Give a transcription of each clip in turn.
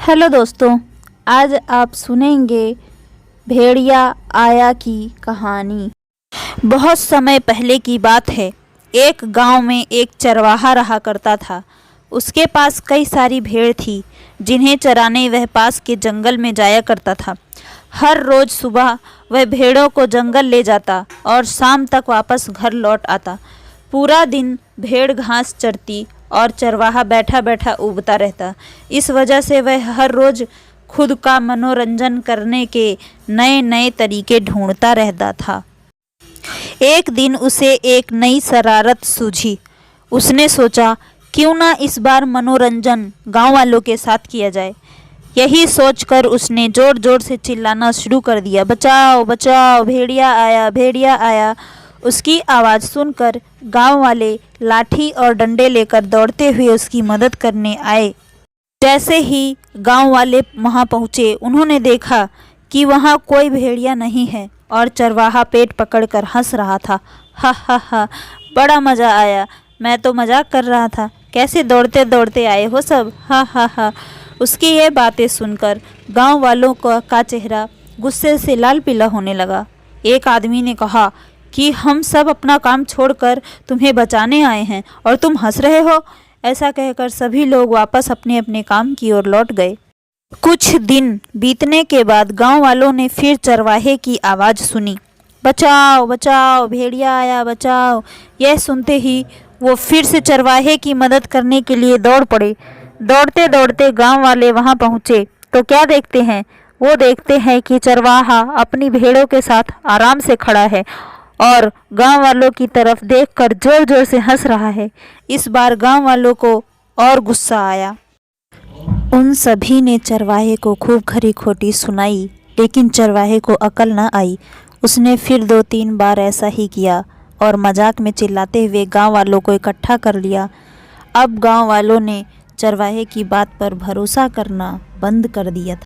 Hello दोस्तों, आज आप सुनेंगे भेड़िया आया की कहानी। बहुत समय पहले की बात है। एक गांव में एक चरवाहा रहा करता था। उसके पास कई सारी भेड़ थी जिन्हें चराने वह पास के जंगल में जाया करता था। हर रोज सुबह वह भेड़ों को जंगल ले जाता और शाम तक वापस घर लौट आता। पूरा दिन भेड़ घास चरती और चरवाहा बैठा बैठा उबता रहता। इस वजह से वह हर रोज खुद का मनोरंजन करने के नए नए तरीके ढूंढता रहता था। एक दिन उसे एक नई शरारत सूझी। उसने सोचा, क्यों ना इस बार मनोरंजन गांव वालों के साथ किया जाए। यही सोचकर उसने जोर जोर से चिल्लाना शुरू कर दिया, बचाओ बचाओ, भेड़िया आया, भेड़िया आया। उसकी आवाज़ सुनकर गांव वाले लाठी और डंडे लेकर दौड़ते हुए उसकी मदद करने आए। जैसे ही गांव वाले वहां पहुंचे, उन्होंने देखा कि वहां कोई भेड़िया नहीं है और चरवाहा पेट पकड़कर हंस रहा था। हा हा हा, बड़ा मज़ा आया, मैं तो मजाक कर रहा था, कैसे दौड़ते दौड़ते आए हो सब, हा हा हा। उसकी ये बातें सुनकर गांव वालों का चेहरा गुस्से से लाल पीला होने लगा। एक आदमी ने कहा कि हम सब अपना काम छोड़कर तुम्हें बचाने आए हैं और तुम हंस रहे हो। ऐसा कहकर सभी लोग वापस अपने अपने काम की ओर लौट गए। कुछ दिन बीतने के बाद गांव वालों ने फिर चरवाहे की आवाज़ सुनी, बचाओ बचाओ, भेड़िया आया, बचाओ। यह सुनते ही वो फिर से चरवाहे की मदद करने के लिए दौड़ पड़े। दौड़ते दौड़ते गांव वाले वहां पहुंचे तो क्या देखते हैं? वो देखते हैं कि चरवाहा अपनी भेड़ों के साथ आराम से खड़ा है और गांव वालों की तरफ देखकर जोर जोर से हंस रहा है। इस बार गांव वालों को और गुस्सा आया। उन सभी ने चरवाहे को खूब खरी खोटी सुनाई, लेकिन चरवाहे को अकल न आई। उसने फिर 2-3 बार ऐसा ही किया और मजाक में चिल्लाते हुए गांव वालों को इकट्ठा कर लिया। अब गांव वालों ने चरवाहे की बात पर भरोसा करना बंद कर दिया था।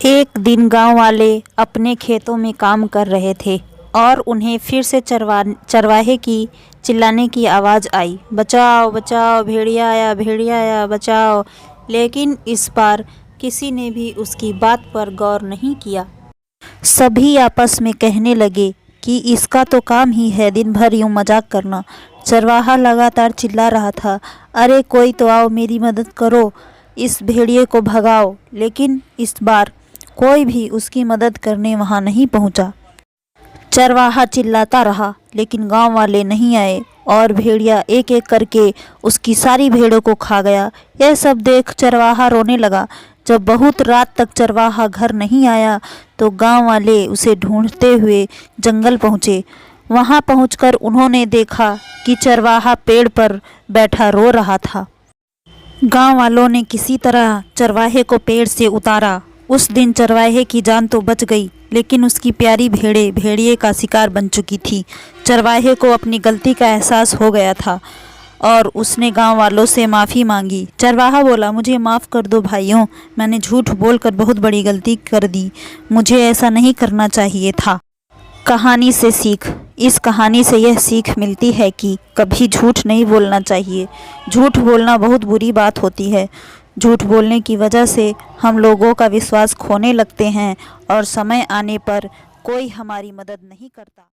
एक दिन गांव वाले अपने खेतों में काम कर रहे थे और उन्हें फिर से चरवाहे की चिल्लाने की आवाज़ आई, बचाओ बचाओ, भेड़िया आया, भेड़िया आया, बचाओ। लेकिन इस बार किसी ने भी उसकी बात पर गौर नहीं किया। सभी आपस में कहने लगे कि इसका तो काम ही है दिन भर यूँ मजाक करना। चरवाहा लगातार चिल्ला रहा था, अरे कोई तो आओ, मेरी मदद करो, इस भेड़िए को भगाओ। लेकिन इस बार कोई भी उसकी मदद करने वहाँ नहीं पहुँचा। चरवाहा चिल्लाता रहा लेकिन गांव वाले नहीं आए और भेड़िया एक एक करके उसकी सारी भेड़ों को खा गया। यह सब देख चरवाहा रोने लगा। जब बहुत रात तक चरवाहा घर नहीं आया तो गांव वाले उसे ढूंढते हुए जंगल पहुँचे। वहां पहुंचकर उन्होंने देखा कि चरवाहा पेड़ पर बैठा रो रहा था। गांव वालों ने किसी तरह चरवाहे को पेड़ से उतारा। उस दिन चरवाहे की जान तो बच गई, लेकिन उसकी प्यारी भेड़ें भेड़िए का शिकार बन चुकी थी। चरवाहे को अपनी गलती का एहसास हो गया था और उसने गांव वालों से माफ़ी मांगी। चरवाहा बोला, मुझे माफ़ कर दो भाइयों, मैंने झूठ बोलकर बहुत बड़ी गलती कर दी, मुझे ऐसा नहीं करना चाहिए था। कहानी से सीख। इस कहानी से यह सीख मिलती है कि कभी झूठ नहीं बोलना चाहिए। झूठ बोलना बहुत बुरी बात होती है। झूठ बोलने की वजह से हम लोगों का विश्वास खोने लगते हैं और समय आने पर कोई हमारी मदद नहीं करता।